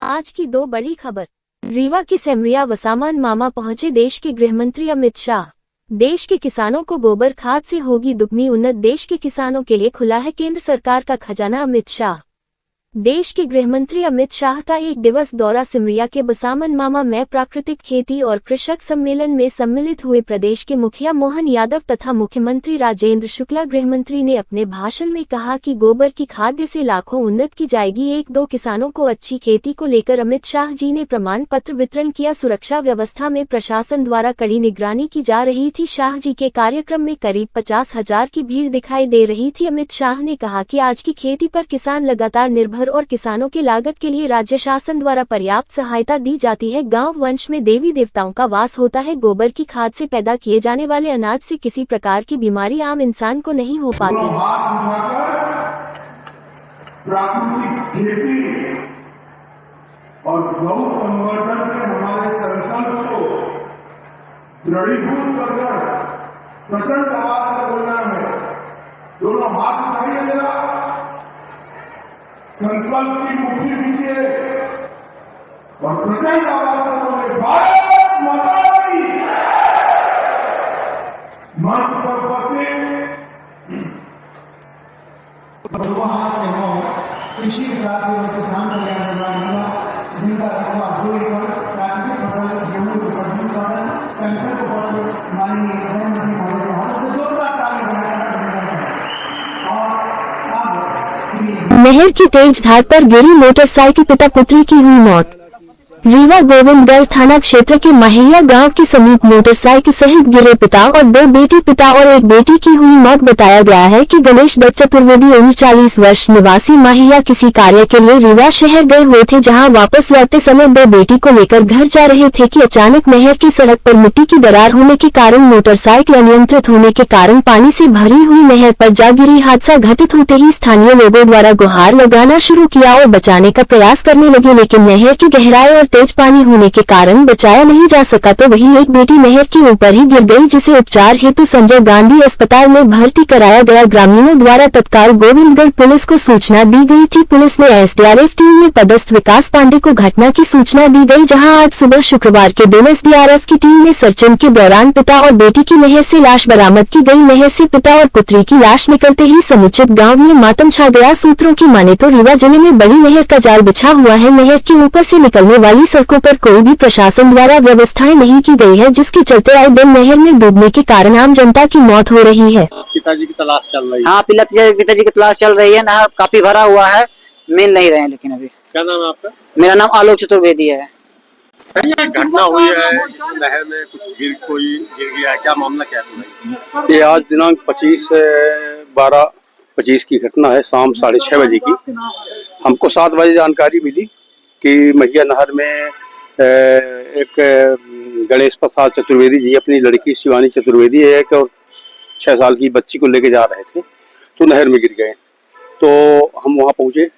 आज की दो बड़ी खबर। रीवा की सेमरिया व सामान मामा पहुंचे देश के गृहमंत्री अमित शाह। देश के किसानों को गोबर खाद से होगी दुगनी उन्नत। देश के किसानों के लिए खुला है केंद्र सरकार का खजाना। अमित शाह। देश के गृहमंत्री अमित शाह का एक दिवस दौरा सिमरिया के बसामन मामा में प्राकृतिक खेती और कृषक सम्मेलन में सम्मिलित हुए प्रदेश के मुखिया मोहन यादव तथा मुख्यमंत्री राजेंद्र शुक्ला। गृहमंत्री ने अपने भाषण में कहा कि गोबर की खाद से लाखों उन्नत की जाएगी। एक दो किसानों को अच्छी खेती को लेकर अमित शाह जी ने प्रमाण पत्र वितरण किया। सुरक्षा व्यवस्था में प्रशासन द्वारा कड़ी निगरानी की जा रही थी। शाह जी के कार्यक्रम में करीब 50,000 की भीड़ दिखाई दे रही थी। अमित शाह ने कहा कि आज की खेती पर किसान लगातार निर्भर और किसानों के लागत के लिए राज्य शासन द्वारा पर्याप्त सहायता दी जाती है। गांव वंश में देवी देवताओं का वास होता है। गोबर की खाद से पैदा किए जाने वाले अनाज से किसी प्रकार की बीमारी आम इंसान को नहीं हो पाती। प्राकृतिक खेती और गौ संवर्धन के हमारे संकल्प को दृढ़ीभूत करकर प्रचंड आवाज से बोलना है। दोनों हाथ उठाइए जरा, संकल्प की मुट्ठी पीछे और प्रचंड आवाज से बोले भारत माता की। मंच पर उपस्थित कृषि विकास एवं किसान कल्याण विभाग जिनका रखवा प्राकृतिक फसल गेहूं की सब्जी उत्पादन संकल्प पर माननीय प्रधानमंत्री महोदय से जोरदार नहर की तेज धार पर गिरी मोटरसाइकिल, पिता पुत्री की हुई मौत। रीवा गोविंदगढ़ थाना क्षेत्र के माहिया गांव के समीप मोटरसाइकिल सहित गिरे पिता और दो बेटी, पिता और एक बेटी की हुई मौत। बताया गया है कि गणेश दत्त चतुर्वेदी 39 वर्ष निवासी माहिया किसी कार्य के लिए रीवा शहर गए हुए थे, जहां वापस लौटते समय दो बेटी को लेकर घर जा रहे थे कि अचानक नहर की सड़क पर मिट्टी की दरार होने के कारण मोटरसाइकिल अनियंत्रित होने के कारण पानी से भरी हुई नहर पर जा गिरी। हादसा घटित होते ही स्थानीय लोगों द्वारा गुहार लगाना शुरू किया और बचाने का प्रयास करने लगे, लेकिन नहर की गहराई और तेज पानी होने के कारण बचाया नहीं जा सका। तो वहीं एक बेटी नहर के ऊपर ही गिर गई, जिसे उपचार हेतु संजय गांधी अस्पताल में भर्ती कराया गया। ग्रामीणों द्वारा तत्काल गोविंदगढ़ पुलिस को सूचना दी गई थी। पुलिस ने एसडीआरएफ टीम में पदस्थ विकास पांडे को घटना की सूचना दी गई, जहां आज सुबह शुक्रवार के दिन एसडीआरएफ की टीम ने सर्चिंग के दौरान पिता और बेटी की नहर से लाश बरामद की गई। नहर से पिता और पुत्री की लाश निकलते ही समुचित गाँव में मातम छा गया। सूत्रों की माने तो रीवा जिले में बड़ी नहर का जाल बिछा हुआ है। नहर के ऊपर से निकलने वाली सड़कों पर कोई भी प्रशासन द्वारा व्यवस्थाएं नहीं की गई है, जिसके चलते आए दिन नहर में डूबने के कारण आम जनता की मौत हो रही है। पिताजी की तलाश चल रही है। हाँ, पिताजी की तलाश चल रही है। नहर काफी भरा हुआ है, मिल नहीं रहे हैं लेकिन अभी। क्या नाम है आपका? मेरा नाम आलोक चतुर्वेदी है। ये घटना हुई है, नहर में कुछ कोई गिर गया है, क्या मामला क्या है? ये आज दिनांक 25/12/25 की घटना है, शाम 6:30 बजे की। हमको 7 बजे जानकारी मिली कि मैया नहर में एक गणेश प्रसाद चतुर्वेदी जी अपनी लड़की शिवानी चतुर्वेदी एक और 6 साल की बच्ची को लेके जा रहे थे, तो नहर में गिर गए। तो हम वहाँ पहुँचे,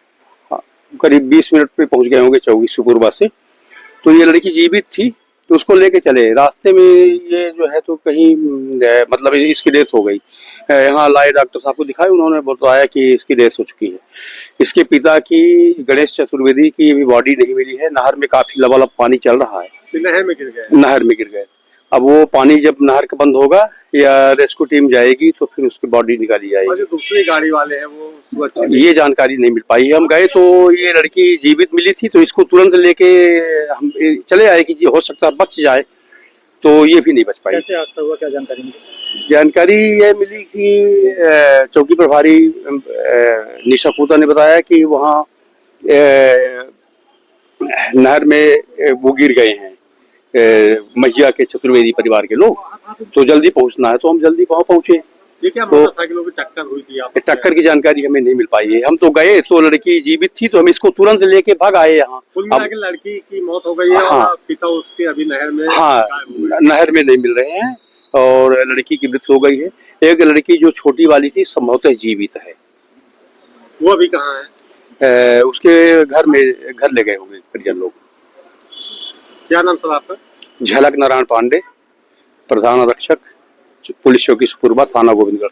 करीब 20 मिनट पे पहुँच गए होंगे चौकी सुपुरबा से। तो ये लड़की जीवित थी, तो उसको लेके चले। रास्ते में ये जो है तो कहीं मतलब इसकी डेथ हो गई। यहाँ लाए डॉक्टर साहब को दिखाए, उन्होंने बताया कि इसकी डेथ हो चुकी है। इसके पिता की गणेश चतुर्वेदी की भी बॉडी नहीं मिली है। नहर में काफी लबालब पानी चल रहा है। नहर में गिर गए? नहर में गिर गए। अब वो पानी जब नहर का बंद होगा या रेस्क्यू टीम जाएगी तो फिर उसकी बॉडी निकाली जाएगी। और जो दूसरी गाड़ी वाले हैं वो ये जानकारी नहीं मिल पाई। हम गए तो ये लड़की जीवित मिली थी, तो इसको तुरंत लेके हम चले आए कि हो सकता है बच जाए, तो ये भी नहीं बच पाई। कैसे हादसा हुआ, क्या जानकारी मिली? जानकारी ये मिली कि चौकी प्रभारी निशा पूता ने बताया कि वहाँ नहर में वो गिर गए हैं मैया के चतुर्वेदी परिवार के लोग, तो जल्दी पहुंचना है। तो हम जल्दी वहाँ पहुंचे। ये क्या मोटरसाइकिलों की टक्कर हुई थी? टक्कर की जानकारी हमें नहीं मिल पाई है। हम तो गए तो लड़की जीवित थी, तो हम इसको तुरंत लेके भाग आए यहाँ। लड़की की मौत हो गई है। हाँ, और पिता उसके अभी नहर में, हाँ, नहर में नहीं मिल रहे हैं और लड़की की मृत्यु हो गई है। एक लड़की जो छोटी वाली थी संभवतः जीवित है। वो अभी कहाँ है? उसके घर ले गए होंगे परिजन लोग। क्या नाम सर आपका? झलक नारायण पांडे, प्रधान आरक्षक पुलिस चौकी सुपुरबा, थाना गोविंदगढ़।